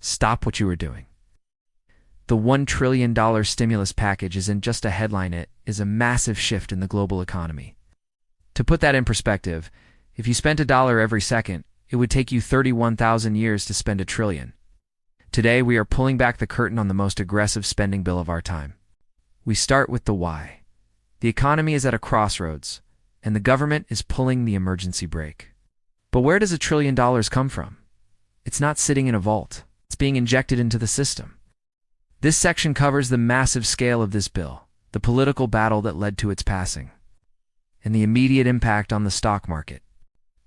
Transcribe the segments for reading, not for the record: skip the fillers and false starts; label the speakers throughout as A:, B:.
A: Stop what you were doing. The $1 trillion stimulus package isn't just a headline, it is a massive shift in the global economy. To put that in perspective, if you spent $1 every second, it would take you 31,000 years to spend $1 trillion. Today, we are pulling back the curtain on the most aggressive spending bill of our time. We start with the why. The economy is at a crossroads, and the government is pulling the emergency brake. But where does $1 trillion come from? It's not sitting in a vault. It's being injected into the system. This section covers the massive scale of this bill, the political battle that led to its passing, and the immediate impact on the stock market.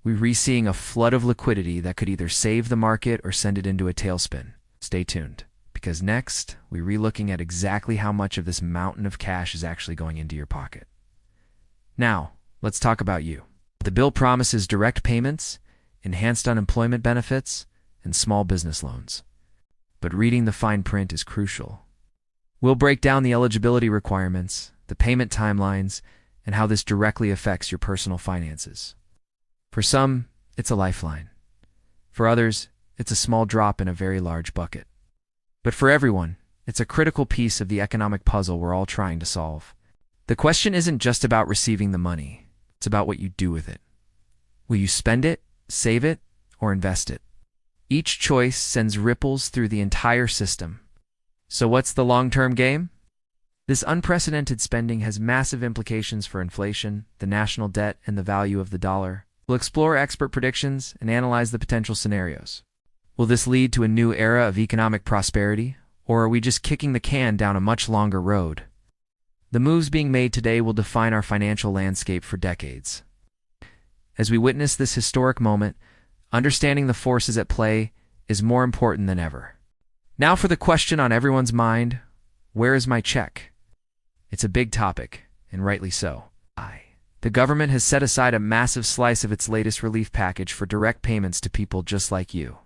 A: We're seeing a flood of liquidity that could either save the market or send it into a tailspin. Stay tuned, because next, we're re-looking at exactly how much of this mountain of cash is actually going into your pocket. Now, let's talk about you. The bill promises direct payments, enhanced unemployment benefits, and small business loans. But reading the fine print is crucial. We'll break down the eligibility requirements, the payment timelines, and how this directly affects your personal finances. For some, it's a lifeline. For others, it's a small drop in a very large bucket. But for everyone, it's a critical piece of the economic puzzle we're all trying to solve. The question isn't just about receiving the money, it's about what you do with it. Will you spend it, save it, or invest it? Each choice sends ripples through the entire system. So what's the long-term game? This unprecedented spending has massive implications for inflation, the national debt, and the value of the dollar. We'll explore expert predictions and analyze the potential scenarios. Will this lead to a new era of economic prosperity, or are we just kicking the can down a much longer road? The moves being made today will define our financial landscape for decades. As we witness this historic moment, understanding the forces at play is more important than ever. Now for the question on everyone's mind, where is my check? It's a big topic, and rightly so. The government has set aside a massive slice of its latest relief package for direct payments to people just like you.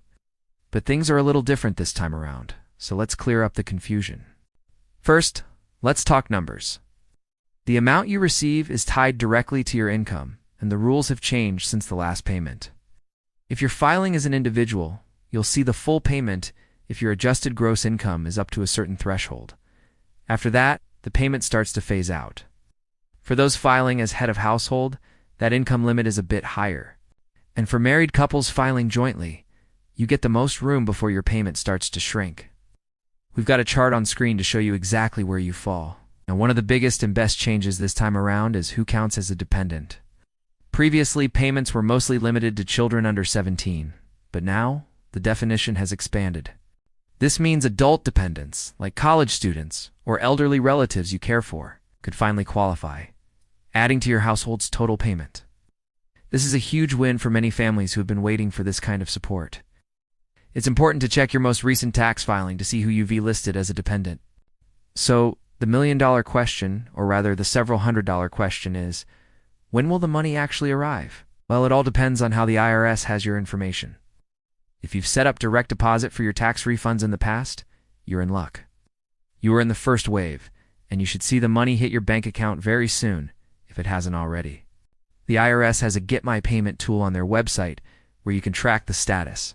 A: But things are a little different this time around, so let's clear up the confusion. First, let's talk numbers. The amount you receive is tied directly to your income, and the rules have changed since the last payment. If you're filing as an individual, you'll see the full payment if your adjusted gross income is up to a certain threshold. After that, the payment starts to phase out. For those filing as head of household, that income limit is a bit higher. And for married couples filing jointly, you get the most room before your payment starts to shrink. We've got a chart on screen to show you exactly where you fall. Now, one of the biggest and best changes this time around is who counts as a dependent. Previously, payments were mostly limited to children under 17, but now the definition has expanded. This means adult dependents, like college students or elderly relatives you care for, could finally qualify, adding to your household's total payment. This is a huge win for many families who have been waiting for this kind of support. It's important to check your most recent tax filing to see who you've listed as a dependent. So, the million-dollar question, or rather the several $100 question is, when will the money actually arrive? Well, it all depends on how the IRS has your information. If you've set up direct deposit for your tax refunds in the past, you're in luck. You are in the first wave, and you should see the money hit your bank account very soon, if it hasn't already. The IRS has a Get My Payment tool on their website where you can track the status.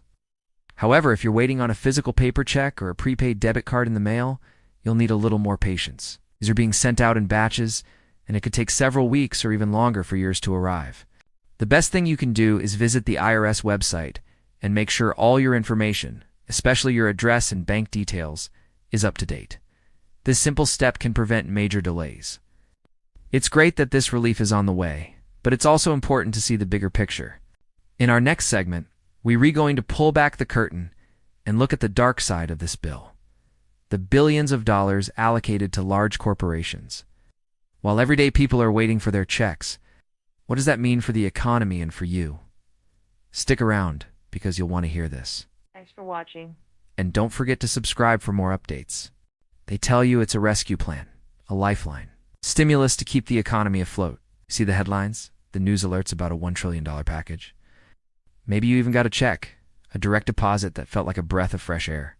A: However, if you're waiting on a physical paper check or a prepaid debit card in the mail, you'll need a little more patience. These are being sent out in batches, and it could take several weeks or even longer for yours to arrive. The best thing you can do is visit the IRS website and make sure all your information, especially your address and bank details, is up to date. This simple step can prevent major delays. It's great that this relief is on the way, but it's also important to see the bigger picture. In our next segment, we're going to pull back the curtain and look at the dark side of this bill. The billions of dollars allocated to large corporations. While everyday people are waiting for their checks, what does that mean for the economy and for you? Stick around, because you'll want to hear this.
B: Thanks for watching.
A: And don't forget to subscribe for more updates. They tell you it's a rescue plan, a lifeline, stimulus to keep the economy afloat. See the headlines, the news alerts about a $1 trillion package. Maybe you even got a check, a direct deposit that felt like a breath of fresh air.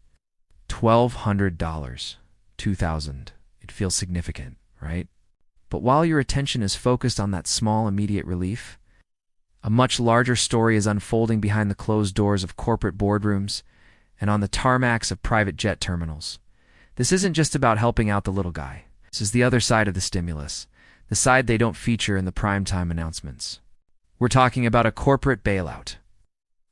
A: $1,200, $2,000. It feels significant, right? But while your attention is focused on that small immediate relief, a much larger story is unfolding behind the closed doors of corporate boardrooms and on the tarmacs of private jet terminals. This isn't just about helping out the little guy. This is the other side of the stimulus, the side they don't feature in the primetime announcements. We're talking about a corporate bailout.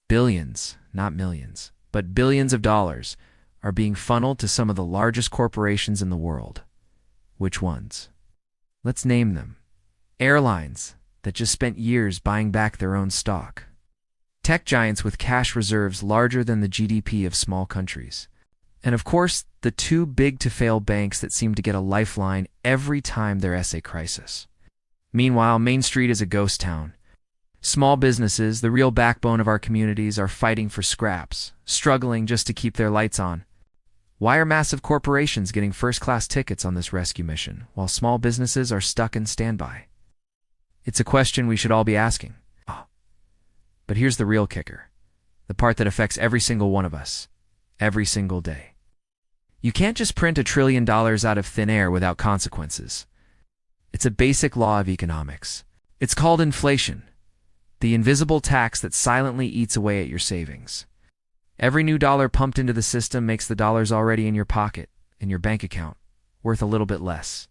A: Billions, not millions, but billions of dollars are being funneled to some of the largest corporations in the world. Which ones? Let's name them. Airlines that just spent years buying back their own stock. Tech giants with cash reserves larger than the GDP of small countries. And of course, the too big to fail banks that seem to get a lifeline every time there's a crisis. Meanwhile, Main Street is a ghost town. Small businesses, the real backbone of our communities, are fighting for scraps, struggling just to keep their lights on. Why are massive corporations getting first-class tickets on this rescue mission, while small businesses are stuck in standby? It's a question we should all be asking. But here's the real kicker, the part that affects every single one of us, every single day. You can't just print $1 trillion out of thin air without consequences. It's a basic law of economics. It's called inflation, the invisible tax that silently eats away at your savings. Every new dollar pumped into the system makes the dollars already in your pocket, in your bank account, worth a little bit less.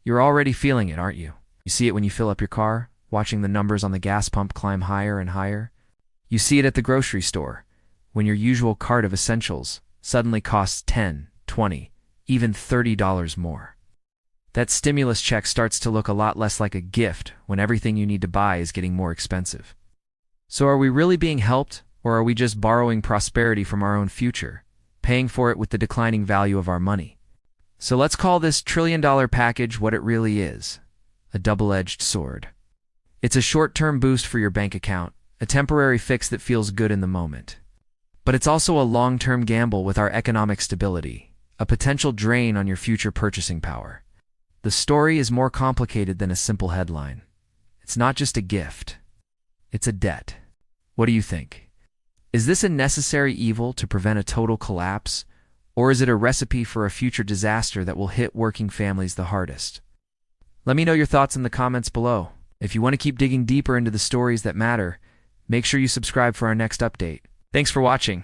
A: You're already feeling it, aren't you? You see it when you fill up your car, watching the numbers on the gas pump climb higher and higher. You see it at the grocery store, when your usual cart of essentials suddenly costs $10, $20, even $30 more. That stimulus check starts to look a lot less like a gift when everything you need to buy is getting more expensive. So are we really being helped, or are we just borrowing prosperity from our own future, paying for it with the declining value of our money? So let's call this $1 trillion package what it really is, a double-edged sword. It's a short-term boost for your bank account, a temporary fix that feels good in the moment. But it's also a long-term gamble with our economic stability, a potential drain on your future purchasing power. The story is more complicated than a simple headline. It's not just a gift. It's a debt. What do you think? Is this a necessary evil to prevent a total collapse, or is it a recipe for a future disaster that will hit working families the hardest? Let me know your thoughts in the comments below. If you want to keep digging deeper into the stories that matter, make sure you subscribe for our next update. Thanks for watching.